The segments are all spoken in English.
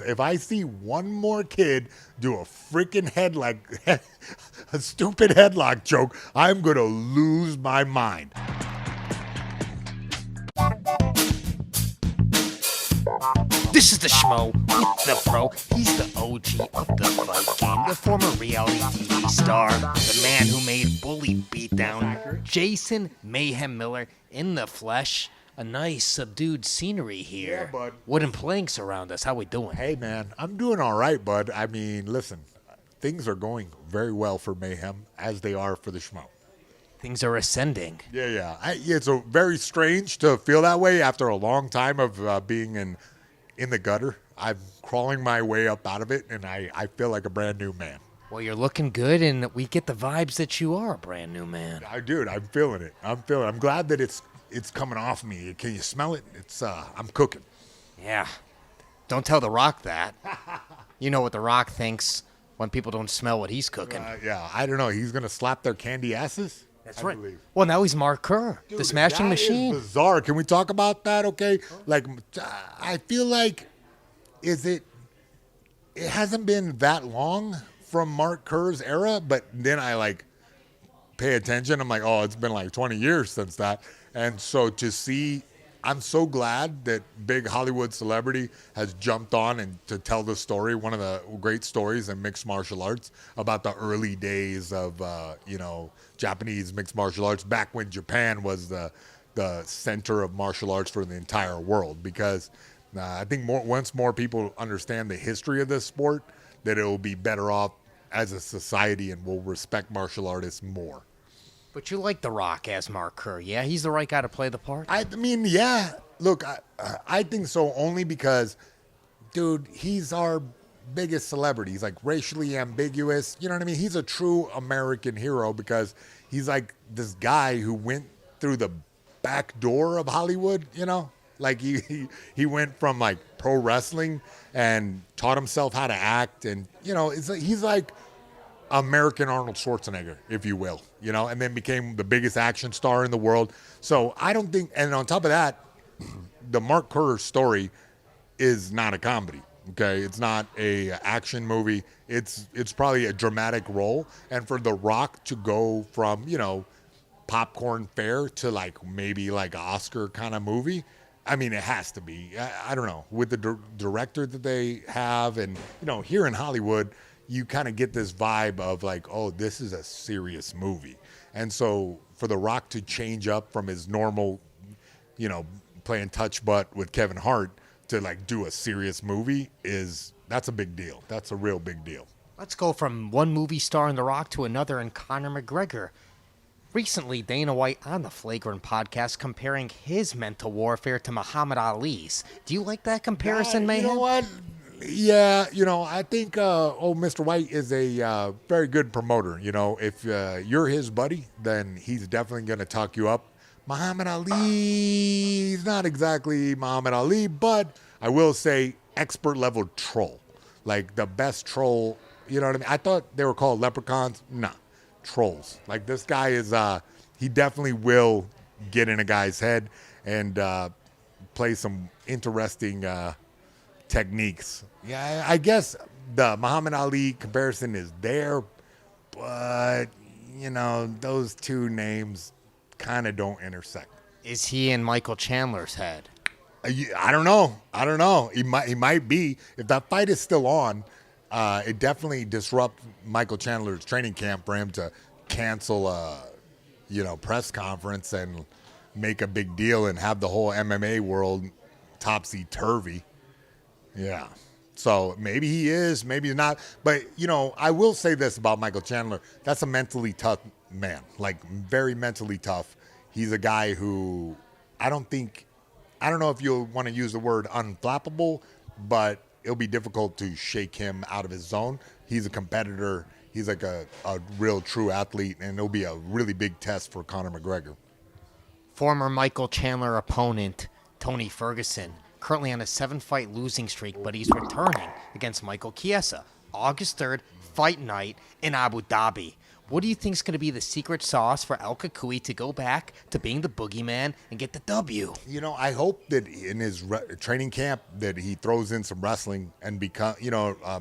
If I see one more kid do a freaking a stupid headlock choke, I'm going to lose my mind. This is the Schmo with the pro. He's the OG of the fight game, the former reality TV star, the man who made Bully Beatdown, Jason Mayhem Miller in the flesh. A nice subdued scenery here. Yeah, bud. Wooden planks around us. How we doing? Hey, man, I'm doing all right, bud. I mean, listen, things are going very well for Mayhem, as they are for the Schmo. Things are ascending. Yeah. It's very strange to feel that way after a long time of being in the gutter. I'm crawling my way up out of it, and I feel like a brand new man. Well, you're looking good, and we get the vibes that you are a brand new man. Dude, I'm feeling it. I'm glad that it's coming off me. Can you smell it? I'm cooking. Yeah. Don't tell The Rock that. You know what The Rock thinks when people don't smell what he's cooking. Yeah, I don't know. He's going to slap their candy asses? That's right. Well, now he's Mark Kerr, the smashing machine. Is bizarre. Can we talk about that, okay? Like, I feel like, it hasn't been that long from Mark Kerr's era, but then I, pay attention. I'm like, oh, it's been 20 years since that. And so to see, I'm so glad that big Hollywood celebrity has jumped on and to tell the story, one of the great stories in mixed martial arts about the early days of, Japanese mixed martial arts back when Japan was the center of martial arts for the entire world. Because I think once more people understand the history of this sport, that it will be better off as a society and will respect martial artists more. But you like The Rock as Mark Kerr, yeah? He's the right guy to play the part? I mean, yeah. Look, I think so only because, dude, he's our biggest celebrity. He's racially ambiguous. You know what I mean? He's a true American hero because he's this guy who went through the back door of Hollywood, he went from pro wrestling and taught himself how to act. And, he's like American Arnold Schwarzenegger, if you will, and then became the biggest action star in the world. So I don't think, and on top of that, the Mark Kerr story is not a comedy. Okay, it's not a action movie. It's probably a dramatic role. And for The Rock to go from popcorn fare to maybe an Oscar kind of movie, I mean, it has to be. I don't know, with the director that they have, and here in Hollywood, you kind of get this vibe of oh, this is a serious movie. And so for The Rock to change up from his normal, playing touch butt with Kevin Hart to do a serious movie that's a big deal. That's a real big deal. Let's go from one movie star in The Rock to another in Conor McGregor. Recently, Dana White on the Flagrant podcast comparing his mental warfare to Muhammad Ali's. Do you like that comparison, Mayhem? You know what? Yeah, I think Mr. White is a very good promoter. If you're his buddy, then he's definitely going to talk you up. Muhammad Ali is not exactly Muhammad Ali, but I will say expert level troll. The best troll, you know what I mean? I thought they were called leprechauns. Nah, trolls. This guy is, he definitely will get in a guy's head and play some interesting techniques. Yeah, I guess the Muhammad Ali comparison is there, but those two names kind of don't intersect. Is he in Michael Chandler's head? I don't know. He might be. If that fight is still on, it definitely disrupts Michael Chandler's training camp for him to cancel a press conference and make a big deal and have the whole MMA world topsy-turvy. Yeah. So maybe he is, maybe not. But, I will say this about Michael Chandler. That's a mentally tough man, very mentally tough. He's a guy who I don't know if you'll want to use the word unflappable, but it'll be difficult to shake him out of his zone. He's a competitor. He's a real true athlete, and it'll be a really big test for Conor McGregor. Former Michael Chandler opponent, Tony Ferguson, currently on a 7-fight losing streak, but he's returning against Michael Chiesa, August 3rd, fight night in Abu Dhabi. What do you think is going to be the secret sauce for El Kakui to go back to being the boogeyman and get the W? You know, I hope that in his training camp that he throws in some wrestling and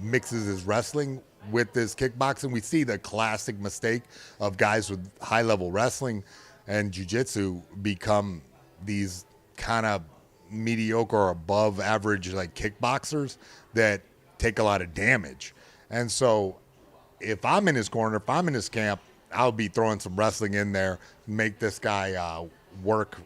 mixes his wrestling with his kickboxing. We see the classic mistake of guys with high-level wrestling and jiu-jitsu become these kind of mediocre or above average like kickboxers that take a lot of damage. And so if I'm in his corner, if I'm in his camp, I'll be throwing some wrestling in there, make this guy work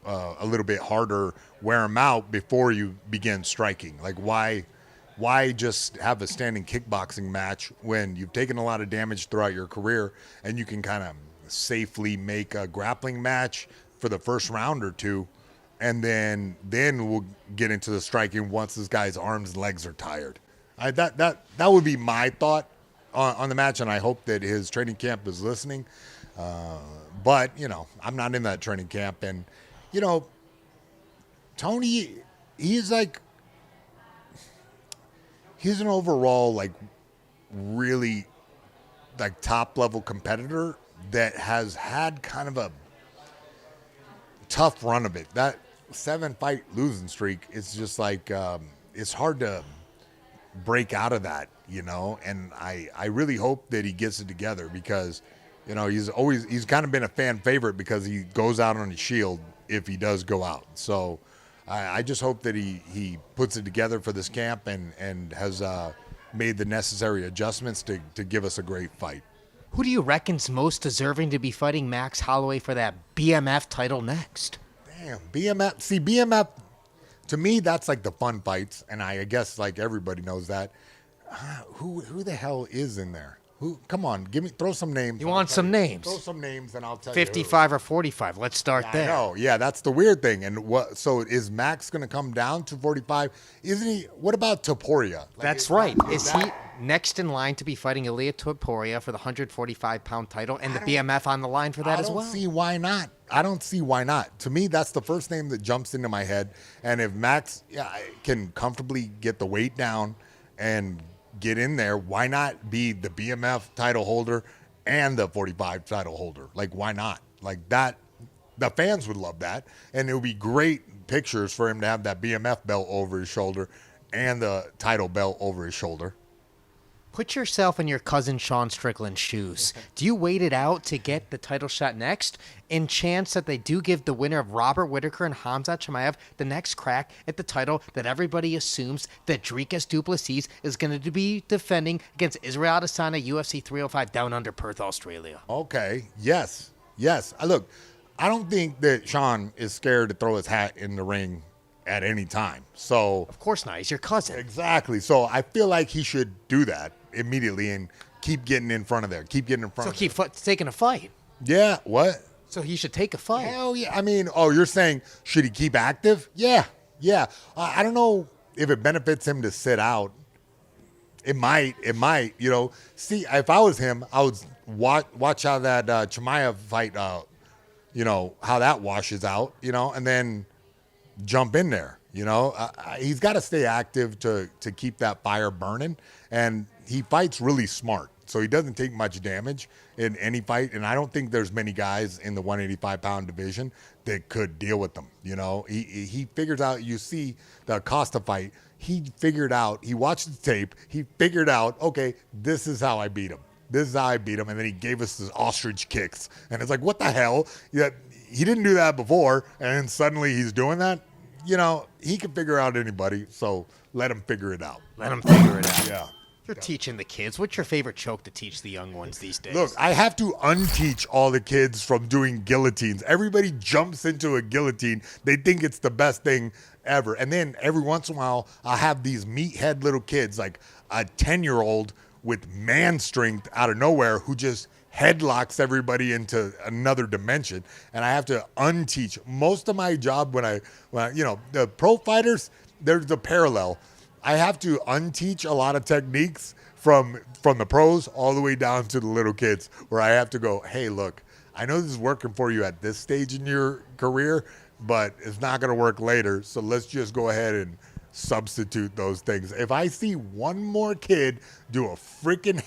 a little bit harder, wear him out before you begin striking. Like why just have a standing kickboxing match when you've taken a lot of damage throughout your career and you can kind of safely make a grappling match for the first round or two, and then we'll get into the striking once this guy's arms and legs are tired. That would be my thought on the match, and I hope that his training camp is listening. But, you know, I'm not in that training camp. And, you know, Tony, he's an overall, like, really, like, top-level competitor that has had kind of a tough run of it. That 7-fight losing streak is just like, it's hard to break out of that, you know, and I really hope that he gets it together because, you know, he's kind of been a fan favorite because he goes out on his shield if he does go out. So I just hope that he puts it together for this camp and has made the necessary adjustments to give us a great fight. Who do you reckon's most deserving to be fighting Max Holloway for that BMF title next? Damn, BMF. See, BMF, to me, that's like the fun fights, and I guess like everybody knows that. Who the hell is in there? Who? Come on, throw some names. You want some names? Throw some names, and I'll tell 55 or 45. Let's start there. No, yeah, that's the weird thing. And what? So is Max going to come down to 45? Isn't he? What about Topuria? Like, that's right. Is he next in line to be fighting Ilia Topuria for the 145-pound title and the BMF on the line for that as well? I don't see why not. I don't see why not. To me, that's the first name that jumps into my head. And if Max can comfortably get the weight down and get in there, why not be the BMF title holder and the 45 title holder? Like, why not? Like that, the fans would love that. And it would be great pictures for him to have that BMF belt over his shoulder and the title belt over his shoulder. Put yourself in your cousin Sean Strickland's shoes. Do you wait it out to get the title shot next, in chance that they do give the winner of Robert Whittaker and Khamzat Chimaev the next crack at the title that everybody assumes that Dricus du Plessis is going to be defending against Israel Adesanya, UFC 305 down under Perth, Australia? Okay, yes. Look, I don't think that Sean is scared to throw his hat in the ring at any time. So of course not. He's your cousin. Exactly. So I feel like he should do that immediately and keep getting in front of there. Keep getting in front of there. So keep taking a fight. Yeah. What? So he should take a fight. Hell yeah. I mean, you're saying should he keep active? Yeah. I don't know if it benefits him to sit out. It might, you know. See, if I was him, I would watch how that Chimaev fight, you know, how that washes out, you know, and then jump in there, you know. He's got to stay active to keep that fire burning, and he fights really smart, so he doesn't take much damage in any fight, and I don't think there's many guys in the 185-pound division that could deal with them, you know. He figures out, you see the Acosta fight, he figured out, he watched the tape, he figured out, okay, this is how I beat him. And then he gave us the ostrich kicks, and it's like, what the hell? Yeah, he didn't do that before, and then suddenly he's doing that. You know, he can figure out anybody, so let him figure it out. Yeah. You're teaching the kids. What's your favorite choke to teach the young ones these days? Look, I have to unteach all the kids from doing guillotines. Everybody jumps into a guillotine. They think it's the best thing ever. And then every once in a while, I'll have these meathead little kids, like a 10-year-old with man strength out of nowhere who just headlocks everybody into another dimension, and I have to unteach. Most of my job when you know, the pro fighters, there's a parallel. I have to unteach a lot of techniques from the pros all the way down to the little kids, where I have to go, hey, look, I know this is working for you at this stage in your career, but it's not going to work later, so let's just go ahead and substitute those things. If I see one more kid do a freaking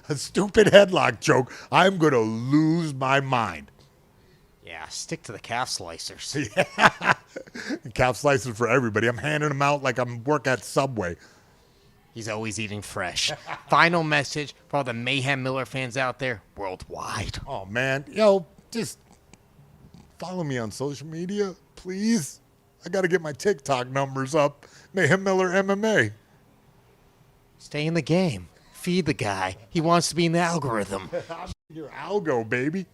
a stupid headlock choke, I'm going to lose my mind. Yeah, stick to the calf slicers. Calf slices for everybody. I'm handing them out like I'm working at Subway. He's always eating fresh. Final message for all the Mayhem Miller fans out there worldwide. Oh, man. Yo, just follow me on social media, please. I got to get my TikTok numbers up. Mayhem Miller MMA. Stay in the game. Feed the guy. He wants to be in the algorithm. I'm your algo, baby.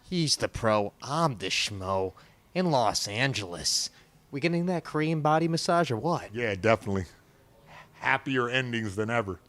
He's the pro. I'm the schmo. In Los Angeles. We getting that Korean body massage or what? Yeah, definitely. Happier endings than ever.